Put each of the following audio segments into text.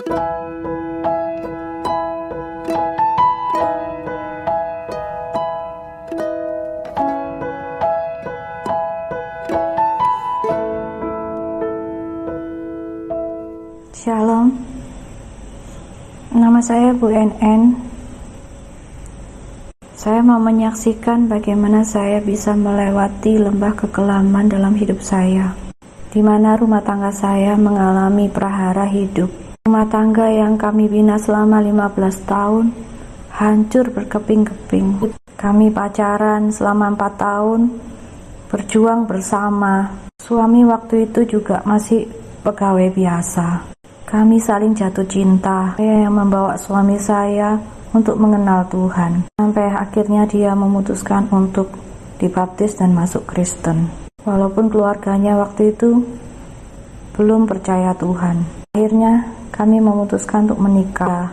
Shalom, nama saya Bu NN. Saya mau menyaksikan bagaimana saya bisa melewati lembah kekelaman dalam hidup saya, di mana rumah tangga saya mengalami prahara hidup. Rumah tangga yang kami bina selama 15 tahun hancur berkeping-keping. Kami pacaran selama 4 tahun, berjuang bersama. Suami waktu itu juga masih pegawai biasa. Kami saling jatuh cinta. Saya yang membawa suami saya untuk mengenal Tuhan. Sampai akhirnya dia memutuskan untuk dibaptis dan masuk Kristen. Walaupun keluarganya waktu itu belum percaya Tuhan. Akhirnya kami memutuskan untuk menikah.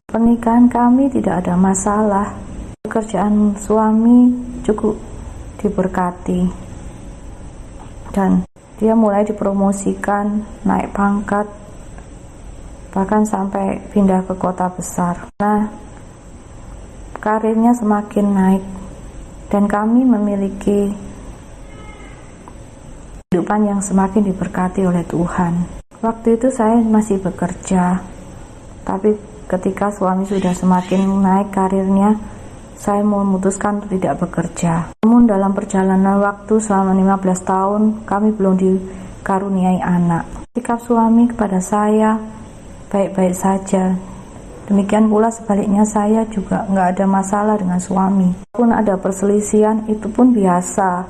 Pernikahan kami tidak ada masalah. Pekerjaan suami cukup diberkati. Dan dia mulai dipromosikan, naik pangkat, bahkan sampai pindah ke kota besar. Nah, karirnya semakin naik dan kami memiliki kehidupan yang semakin diberkati oleh Tuhan. Waktu itu saya masih bekerja, tapi ketika suami sudah semakin naik karirnya, saya memutuskan untuk tidak bekerja. Namun dalam perjalanan waktu selama 15 tahun, kami belum dikaruniai anak. Sikap suami kepada saya baik-baik saja. Demikian pula sebaliknya, saya juga nggak ada masalah dengan suami. Walaupun ada perselisihan, itu pun biasa.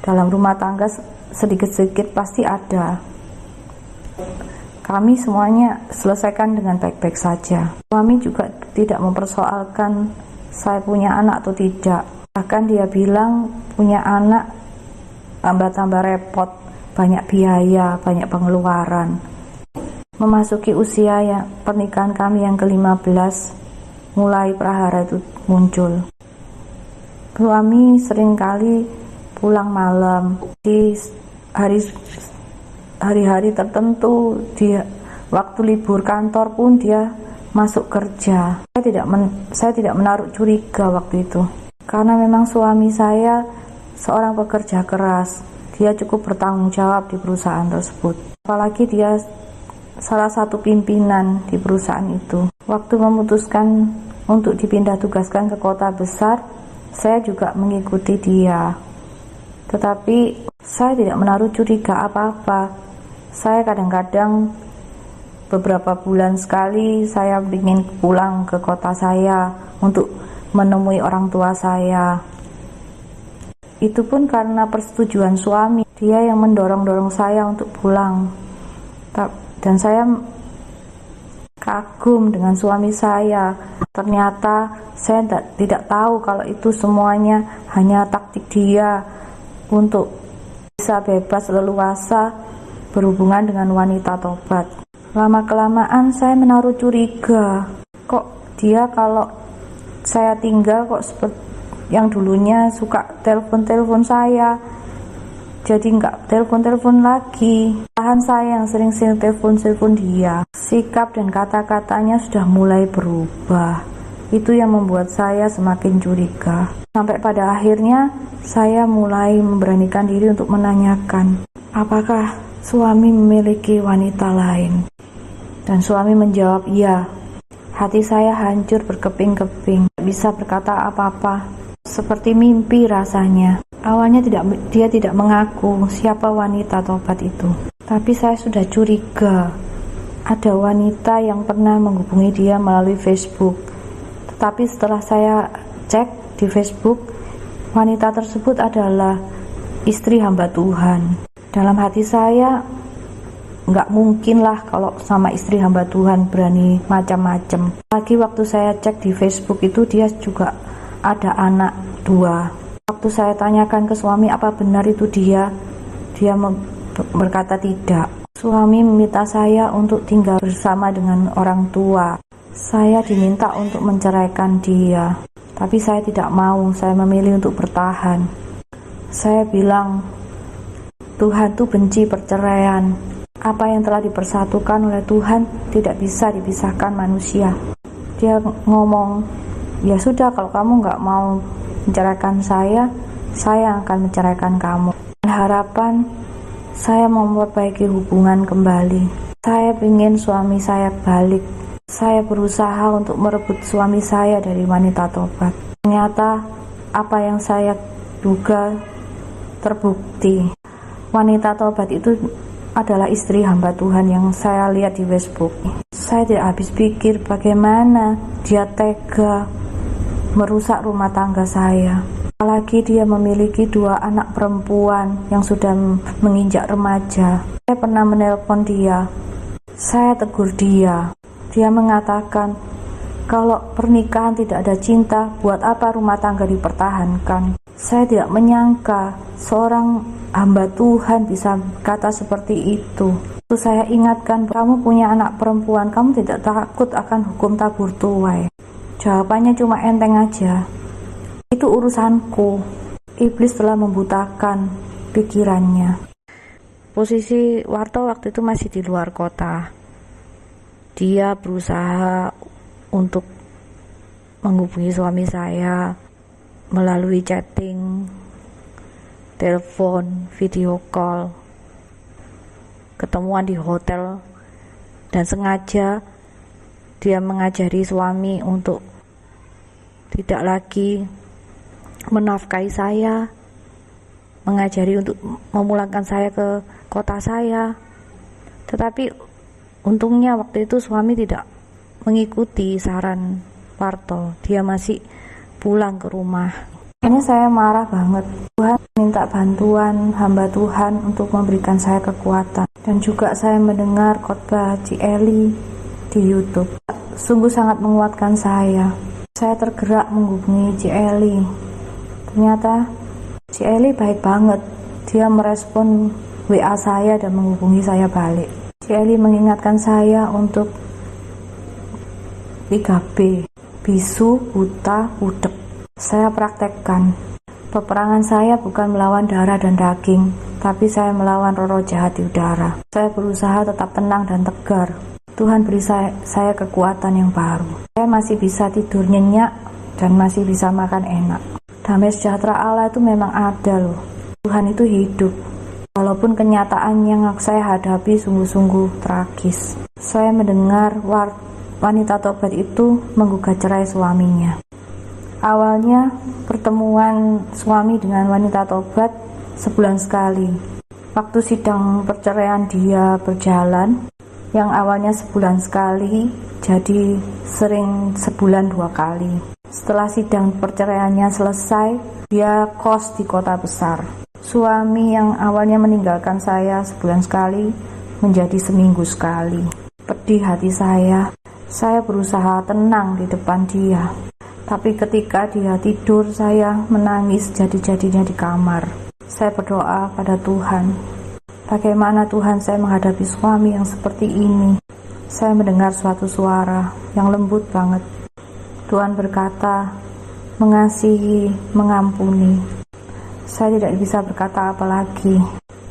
Dalam rumah tangga sedikit-sedikit pasti ada. Kami semuanya selesaikan dengan baik-baik saja. Suami juga tidak mempersoalkan saya punya anak atau tidak. Bahkan dia bilang punya anak tambah-tambah repot, banyak biaya, banyak pengeluaran. Memasuki usia yang pernikahan kami yang ke-15, mulai prahara itu muncul. Suami seringkali pulang malam di hari-hari tertentu, di waktu libur kantor pun dia masuk kerja. Saya tidak menaruh curiga waktu itu, karena memang suami saya seorang pekerja keras. Dia cukup bertanggung jawab di perusahaan tersebut. Apalagi dia salah satu pimpinan di perusahaan itu. Waktu memutuskan untuk dipindah tugaskan ke kota besar, saya juga mengikuti dia. Tetapi saya tidak menaruh curiga apa-apa. Saya kadang-kadang beberapa bulan sekali saya ingin pulang ke kota saya untuk menemui orang tua saya. Itu pun karena persetujuan suami. Dia yang mendorong-dorong saya untuk pulang. Dan saya kagum dengan suami saya. Ternyata saya tidak tahu kalau itu semuanya hanya taktik dia untuk bisa bebas leluasa berhubungan dengan wanita tobat. Lama-kelamaan saya menaruh curiga. Kok dia kalau saya tinggal kok seperti yang dulunya suka telepon-telepon saya, jadi nggak telepon-telepon lagi. Tahan saya yang sering-sering telepon dia. Sikap dan kata-katanya sudah mulai berubah. Itu yang membuat saya semakin curiga. Sampai pada akhirnya saya mulai memberanikan diri untuk menanyakan, apakah suami memiliki wanita lain? Dan suami menjawab iya. Hati saya hancur berkeping-keping, tak bisa berkata apa-apa. Seperti mimpi rasanya. Awalnya dia tidak mengaku siapa wanita tobat itu. Tapi saya sudah curiga. Ada wanita yang pernah menghubungi dia melalui Facebook. Tetapi setelah saya cek di Facebook, wanita tersebut adalah istri hamba Tuhan. Dalam hati saya, nggak mungkin lah kalau sama istri hamba Tuhan berani macam-macam. Lagi waktu saya cek di Facebook itu, dia juga ada anak 2. Waktu saya tanyakan ke suami apa benar itu dia berkata tidak. Suami meminta saya untuk tinggal bersama dengan orang tua. Saya diminta untuk menceraikan dia, tapi saya tidak mau. Saya memilih untuk bertahan. Saya bilang, Tuhan tuh benci perceraian. Apa yang telah dipersatukan oleh Tuhan tidak bisa dipisahkan manusia. Dia ngomong, ya sudah, kalau kamu nggak mau menceraikan saya akan menceraikan kamu. Dan harapan saya memperbaiki hubungan kembali. Saya ingin suami saya balik. Saya berusaha untuk merebut suami saya dari wanita tobat. Ternyata apa yang saya duga terbukti. Wanita tobat itu adalah istri hamba Tuhan yang saya lihat di Facebook. Saya tidak habis pikir bagaimana dia tega merusak rumah tangga saya. Apalagi dia memiliki 2 anak perempuan yang sudah menginjak remaja. Saya pernah menelpon dia. Saya tegur dia. Dia mengatakan, kalau pernikahan tidak ada cinta, buat apa rumah tangga dipertahankan? Saya tidak menyangka seorang hamba Tuhan bisa berkata seperti itu. Lalu saya ingatkan, kamu punya anak perempuan, kamu tidak takut akan hukum tabur tuai? Jawabannya cuma enteng aja. Itu urusanku. Iblis telah membutakan pikirannya. Posisi Warto waktu itu masih di luar kota. Dia berusaha untuk menghubungi suami saya melalui chatting, telepon, video call, ketemuan di hotel, dan sengaja dia mengajari suami untuk tidak lagi menafkahi saya, mengajari untuk memulangkan saya ke kota saya. Tetapi untungnya waktu itu suami tidak mengikuti saran Warto. Dia masih pulang ke rumah. Ini saya marah banget. Tuhan minta bantuan hamba Tuhan untuk memberikan saya kekuatan. Dan juga saya mendengar khotbah Ci Eli di YouTube. Sungguh sangat menguatkan saya. Saya tergerak menghubungi Ci Eli. Ternyata Ci Eli baik banget. Dia merespon WA saya dan menghubungi saya balik. Ci Eli mengingatkan saya untuk 3B, bisu, buta, budek. Saya praktekkan. Peperangan saya bukan melawan darah dan daging, tapi saya melawan roh-roh jahat di udara. Saya berusaha tetap tenang dan tegar. Tuhan beri saya kekuatan yang baru. Saya masih bisa tidur nyenyak dan masih bisa makan enak. Damai sejahtera Allah itu memang ada loh. Tuhan itu hidup. Walaupun kenyataan yang saya hadapi sungguh-sungguh tragis. Saya mendengar wanita tobat itu menggugat cerai suaminya. Awalnya pertemuan suami dengan wanita tobat sebulan sekali. Waktu sidang perceraian dia berjalan, yang awalnya sebulan sekali jadi sering sebulan 2 kali. Setelah sidang perceraiannya selesai, dia kos di kota besar. Suami yang awalnya meninggalkan saya sebulan sekali menjadi seminggu sekali. Pedih hati saya berusaha tenang di depan dia. Tapi ketika dia tidur, saya menangis jadi-jadinya di kamar. Saya berdoa pada Tuhan. Bagaimana Tuhan saya menghadapi suami yang seperti ini? Saya mendengar suatu suara yang lembut banget. Tuhan berkata, mengasihi, mengampuni. Saya tidak bisa berkata apa lagi.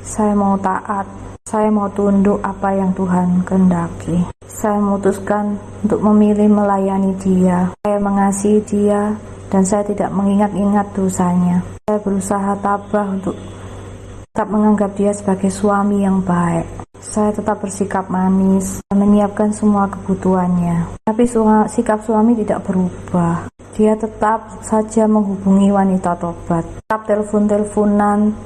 Saya mau taat. Saya mau tunduk apa yang Tuhan kehendaki. Saya memutuskan untuk memilih melayani dia. Saya mengasihi dia dan saya tidak mengingat-ingat dosanya. Saya berusaha tabah untuk tetap menganggap dia sebagai suami yang baik. Saya tetap bersikap manis dan menyiapkan semua kebutuhannya. Tapi sikap suami tidak berubah. Dia tetap saja menghubungi wanita tobat. Tetap telepon-teleponan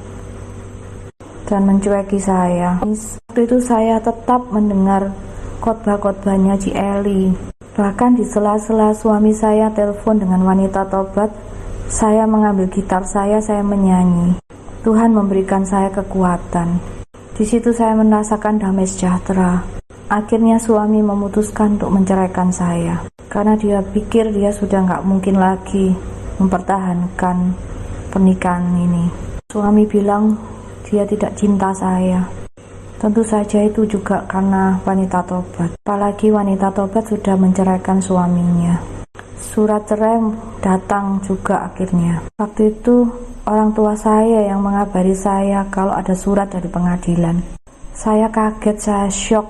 dan mencueki saya. Waktu itu saya tetap mendengar khotbah-khotbahnya Ci Eli. Bahkan di sela-sela suami saya telepon dengan wanita tobat, saya mengambil gitar saya menyanyi. Tuhan memberikan saya kekuatan. Di situ saya merasakan damai sejahtera. Akhirnya suami memutuskan untuk menceraikan saya. Karena dia pikir dia sudah nggak mungkin lagi mempertahankan pernikahan ini. Suami bilang dia tidak cinta saya. Tentu saja itu juga karena wanita tobat. Apalagi wanita tobat sudah menceraikan suaminya. Surat cerai datang juga akhirnya. Waktu itu orang tua saya yang mengabari saya kalau ada surat dari pengadilan. Saya kaget, saya syok.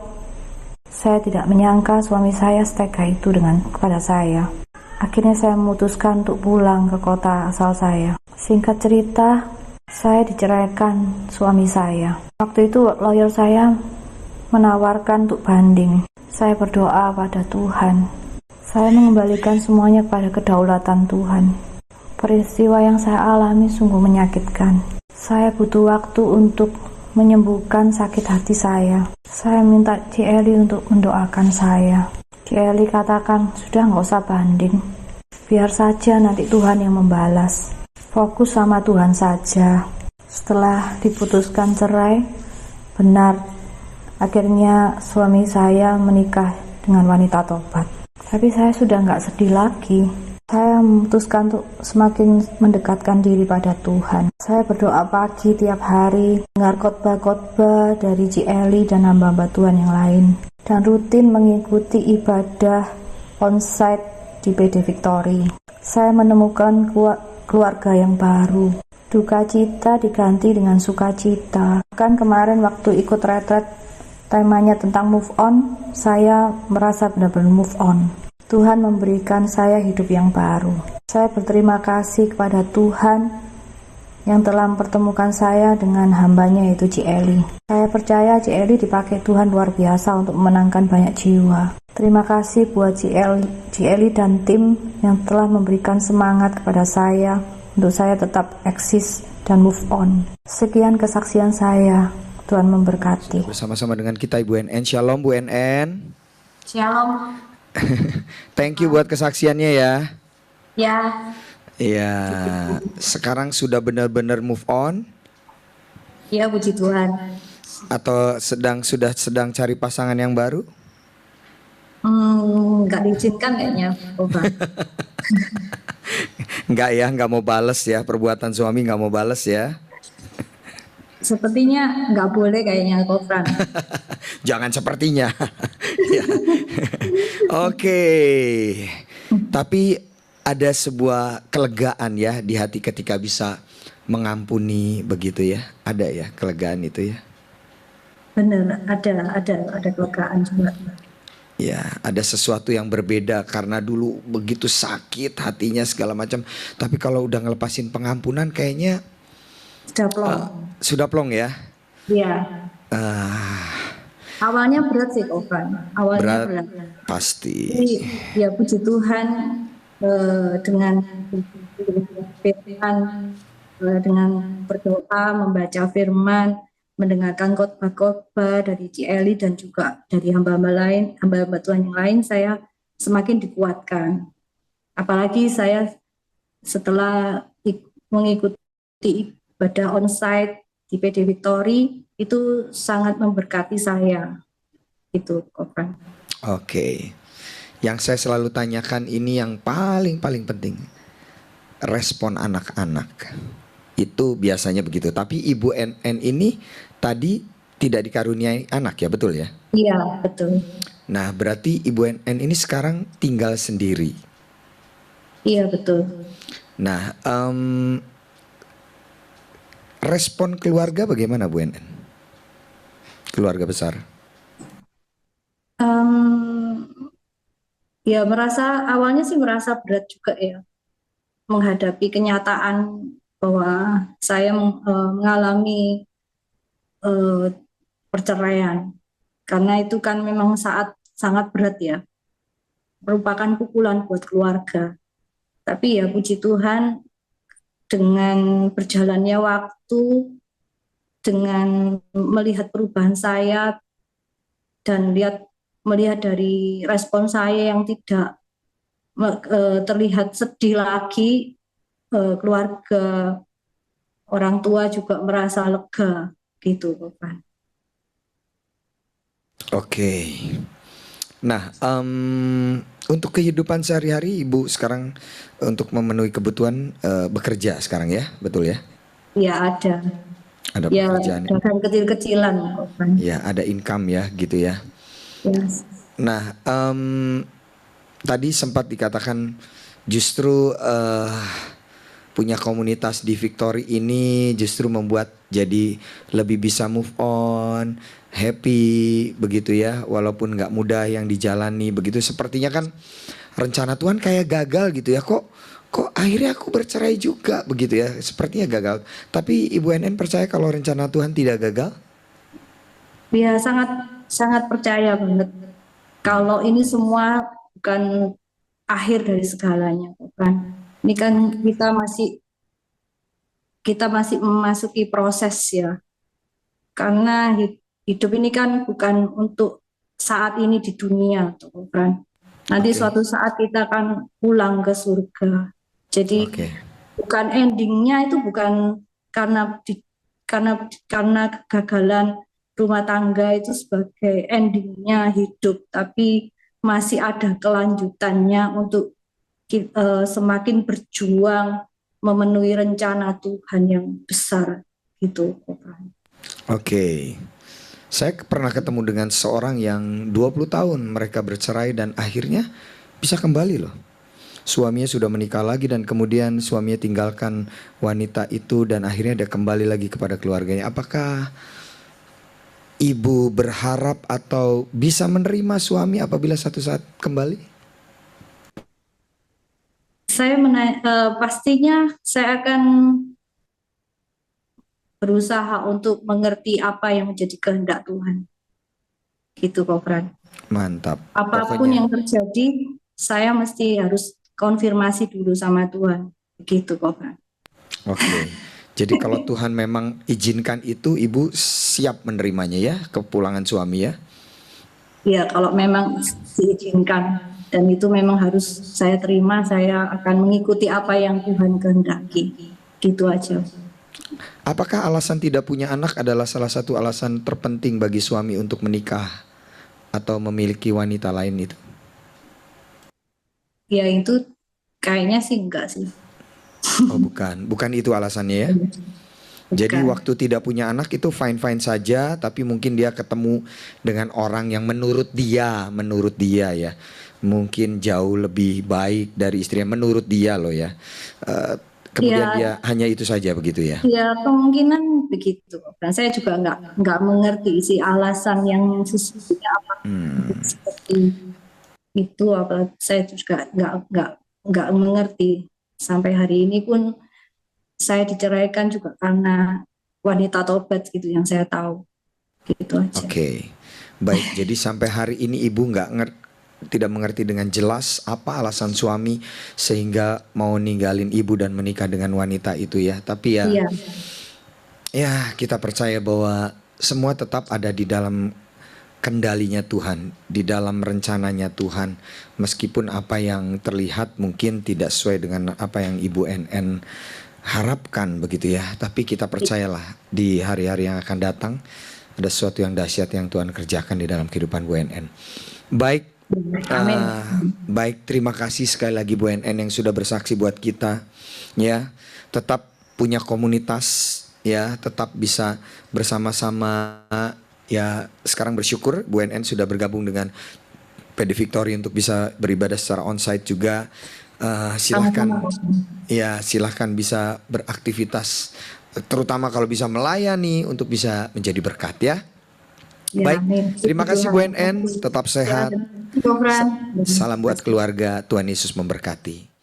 Saya tidak menyangka suami saya setega itu kepada saya. Akhirnya saya memutuskan untuk pulang ke kota asal saya. Singkat cerita, saya diceraikan suami saya. Waktu itu lawyer saya menawarkan untuk banding. Saya berdoa pada Tuhan. Saya mengembalikan semuanya pada kedaulatan Tuhan. Peristiwa yang saya alami sungguh menyakitkan. Saya butuh waktu untuk menyembuhkan sakit hati saya. Saya minta Ci Eli untuk mendoakan saya. Ci Eli katakan, sudah nggak usah banding. Biar saja nanti Tuhan yang membalas. Fokus sama Tuhan saja. Setelah diputuskan cerai, benar, akhirnya suami saya menikah dengan wanita tobat. Tapi saya sudah nggak sedih lagi. Saya memutuskan untuk semakin mendekatkan diri pada Tuhan. Saya berdoa pagi tiap hari, dengar khotbah-khotbah dari Ci Eli dan hamba-hamba Tuhan yang lain, dan rutin mengikuti ibadah onsite di PD Victory. Saya menemukan keluarga yang baru. Duka cita diganti dengan sukacita. Bahkan kemarin waktu ikut retret, temanya tentang move on, saya merasa benar-benar move on. Tuhan memberikan saya hidup yang baru. Saya berterima kasih kepada Tuhan yang telah mempertemukan saya dengan hambanya yaitu Ci Eli. Saya percaya Ci Eli dipakai Tuhan luar biasa untuk memenangkan banyak jiwa. Terima kasih buat Ci Eli dan tim yang telah memberikan semangat kepada saya untuk saya tetap eksis dan move on. Sekian kesaksian saya. Tuhan memberkati. Bersama-sama dengan kita Ibu NN. Shalom Bu NN. Shalom. Thank you buat kesaksiannya ya. Ya. Ya, sekarang sudah benar-benar move on Ya, puji Tuhan. atau sudah sedang cari pasangan yang baru? Nggak diizinkan kayaknya. Enggak ya, nggak mau bales ya, perbuatan suami nggak mau bales ya. Sepertinya nggak boleh kayaknya, Kofran. Jangan sepertinya. Ya. Oke. Tapi ada sebuah kelegaan ya di hati ketika bisa mengampuni begitu ya. Ada ya kelegaan itu ya. Benar, ada kelegaan juga. Ya, ada sesuatu yang berbeda karena dulu begitu sakit hatinya segala macam. Tapi kalau udah ngelepasin pengampunan kayaknya Sudah plong. sudah plong ya. Iya. Awalnya berat sih, Kofran. Awalnya berat. Pasti. Tapi ya puji Tuhan, dengan firman, dengan berdoa, membaca firman, mendengarkan khotbah-khotbah dari Ci Eli dan juga dari hamba-hamba Tuhan yang lain, saya semakin dikuatkan. Apalagi saya setelah mengikuti ibadah onsite di PD Victory itu sangat memberkati saya. Itu, Kofran. Oke. Yang saya selalu tanyakan ini yang paling penting. Respon anak-anak. Itu biasanya begitu. Tapi Ibu NN ini tadi tidak dikaruniai anak ya, betul ya? Iya, betul. Nah, berarti Ibu NN ini sekarang tinggal sendiri. Iya, betul. Nah, respon keluarga bagaimana Bu NN? Keluarga besar. Ya awalnya sih merasa berat juga ya, menghadapi kenyataan bahwa saya mengalami perceraian. Karena itu kan memang sangat berat ya, merupakan pukulan buat keluarga. Tapi ya puji Tuhan, dengan berjalannya waktu, dengan melihat perubahan saya dan melihat dari respon saya yang tidak terlihat sedih lagi, keluarga, orang tua juga merasa lega gitu, Bapak. Oke. Nah, untuk kehidupan sehari-hari Ibu sekarang untuk memenuhi kebutuhan bekerja sekarang ya, betul ya? Ya ada. Ada Ya, pekerjaan. dagang kecil-kecilan, Bapak. Ya, ada income ya, gitu ya. Yes. Nah, tadi sempat dikatakan justru punya komunitas di Victory ini justru membuat jadi lebih bisa move on, happy begitu ya, walaupun nggak mudah yang dijalani begitu. Sepertinya kan rencana Tuhan kayak gagal gitu ya, kok akhirnya aku bercerai juga begitu ya, sepertinya gagal. Tapi Ibu NN percaya kalau rencana Tuhan tidak gagal? Ya, sangat sangat percaya banget. Kalau ini semua bukan akhir dari segalanya, kan? Ini kan kita masih memasuki proses ya. Karena hidup ini kan bukan untuk saat ini di dunia, tuh, kan? Nanti Oke. suatu saat kita akan pulang ke surga. Jadi Oke. bukan endingnya itu bukan karena kegagalan rumah tangga itu sebagai endingnya hidup, tapi masih ada kelanjutannya untuk semakin berjuang memenuhi rencana Tuhan yang besar gitu. Oke. Saya pernah ketemu dengan seorang yang 20 tahun mereka bercerai dan akhirnya bisa kembali loh. Suaminya sudah menikah lagi dan kemudian suaminya tinggalkan wanita itu dan akhirnya dia kembali lagi kepada keluarganya. Apakah ibu berharap atau bisa menerima suami apabila satu saat kembali? Pastinya saya akan berusaha untuk mengerti apa yang menjadi kehendak Tuhan. Gitu, Kofran. Mantap. Apapun Pokoknya yang terjadi, saya mesti harus konfirmasi dulu sama Tuhan. Begitu, Kofran. oke. Jadi kalau Tuhan memang izinkan itu, ibu siap menerimanya ya, kepulangan suami ya. Ya, kalau memang diizinkan dan itu memang harus saya terima, saya akan mengikuti apa yang Tuhan kehendaki. Gitu aja. Apakah alasan tidak punya anak adalah salah satu alasan terpenting bagi suami untuk menikah atau memiliki wanita lain itu? Ya, itu kayaknya sih enggak sih. Oh bukan itu alasannya ya. Jadi Bukan. waktu tidak punya anak itu fine-fine saja, tapi mungkin dia ketemu dengan orang yang menurut dia ya, mungkin jauh lebih baik dari istrinya menurut dia loh ya. Kemudian Ya, dia hanya itu saja begitu ya. ya kemungkinan begitu. Dan saya juga nggak mengerti sih alasan yang sesungguhnya apa seperti itu. Apa saya juga nggak mengerti. Sampai hari ini pun saya diceraikan juga karena wanita tobat gitu yang saya tahu. Gitu aja. Oke, baik. Jadi sampai hari ini ibu tidak mengerti dengan jelas apa alasan suami sehingga mau ninggalin ibu dan menikah dengan wanita itu ya. Tapi ya, Iya, ya kita percaya bahwa semua tetap ada di dalam kendalinya Tuhan, di dalam rencananya Tuhan. Meskipun apa yang terlihat mungkin tidak sesuai dengan apa yang Ibu NN harapkan begitu ya. Tapi kita percayalah di hari-hari yang akan datang ada sesuatu yang dahsyat yang Tuhan kerjakan di dalam kehidupan Bu NN. Baik, amin. baik, terima kasih sekali lagi Bu NN yang sudah bersaksi buat kita ya. Tetap punya komunitas ya, tetap bisa bersama-sama ya. Sekarang bersyukur Bu NN sudah bergabung dengan PD Victory untuk bisa beribadah secara onsite juga. Silahkan ya, silahkan bisa beraktivitas, terutama kalau bisa melayani untuk bisa menjadi berkat ya. Ya, Baik, amin. terima kasih Bu NN, tetap sehat. Kofran. Salam buat keluarga, Tuhan Yesus memberkati.